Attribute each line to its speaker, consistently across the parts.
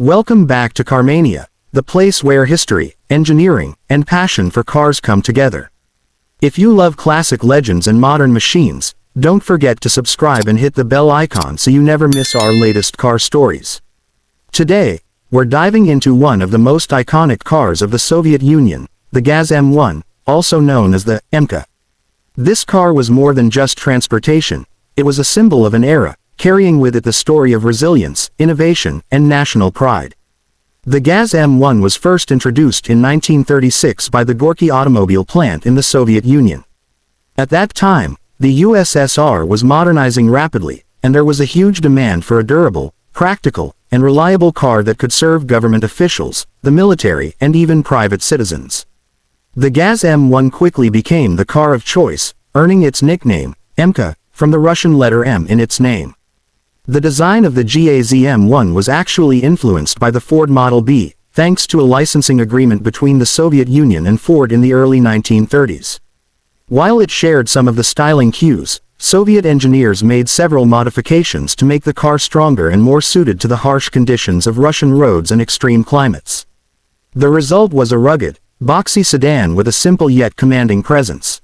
Speaker 1: Welcome back to Carmania, the place where history, engineering, and passion for cars come together. If you love classic legends and modern machines, don't forget to subscribe and hit the bell icon so you never miss our latest car stories. Today, we're diving into one of the most iconic cars of the Soviet Union, the GAZ M1, also known as the Emka. This car was more than just transportation, it was a symbol of an era, carrying with it the story of resilience, innovation, and national pride. The GAZ M1 was first introduced in 1936 by the Gorky automobile plant in the Soviet Union. At that time, the USSR was modernizing rapidly, and there was a huge demand for a durable, practical, and reliable car that could serve government officials, the military, and even private citizens. The GAZ M1 quickly became the car of choice, earning its nickname, Emka, from the Russian letter M in its name. The design of the GAZ M1 was actually influenced by the Ford Model B, thanks to a licensing agreement between the Soviet Union and Ford in the early 1930s. While it shared some of the styling cues, Soviet engineers made several modifications to make the car stronger and more suited to the harsh conditions of Russian roads and extreme climates. The result was a rugged, boxy sedan with a simple yet commanding presence.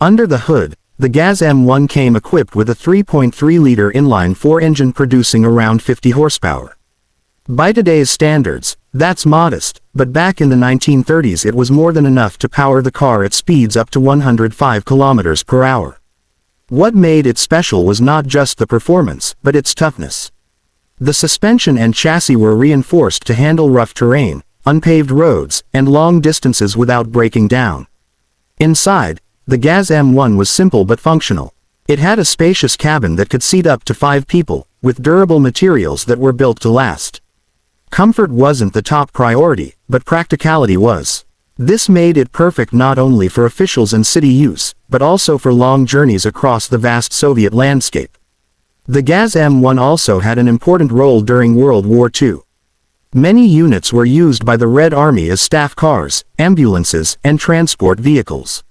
Speaker 1: Under the hood, the GAZ M1 came equipped with a 3.3-liter inline-4 engine producing around 50 horsepower. By today's standards, that's modest, but back in the 1930s it was more than enough to power the car at speeds up to 105 kilometers per hour. What made it special was not just the performance, but its toughness. The suspension and chassis were reinforced to handle rough terrain, unpaved roads, and long distances without breaking down. Inside, the GAZ M1 was simple but functional. It had a spacious cabin that could seat up to 5 people, with durable materials that were built to last. Comfort wasn't the top priority, but practicality was. This made it perfect not only for officials and city use, but also for long journeys across the vast Soviet landscape. The GAZ M1 also had an important role during World War II. Many units were used by the Red Army as staff cars, ambulances, and transport vehicles.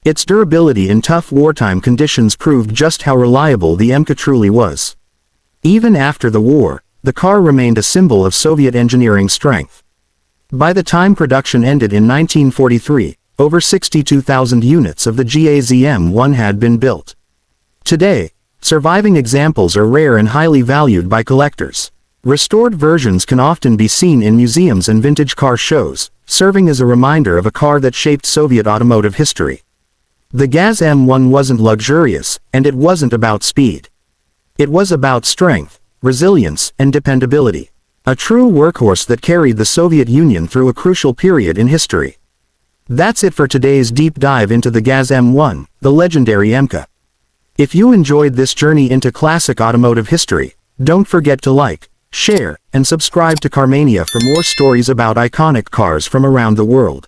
Speaker 1: Its durability in tough wartime conditions proved just how reliable the Emka truly was. Even after the war, the car remained a symbol of Soviet engineering strength. By the time production ended in 1943, over 62,000 units of the GAZ M1 had been built. Today, surviving examples are rare and highly valued by collectors. Restored versions can often be seen in museums and vintage car shows, serving as a reminder of a car that shaped Soviet automotive history. The GAZ M1 wasn't luxurious, and it wasn't about speed. It was about strength, resilience, and dependability. A true workhorse that carried the Soviet Union through a crucial period in history. That's it for today's deep dive into the GAZ M1, the legendary Emka. If you enjoyed this journey into classic automotive history, don't forget to like, share, and subscribe to Carmania for more stories about iconic cars from around the world.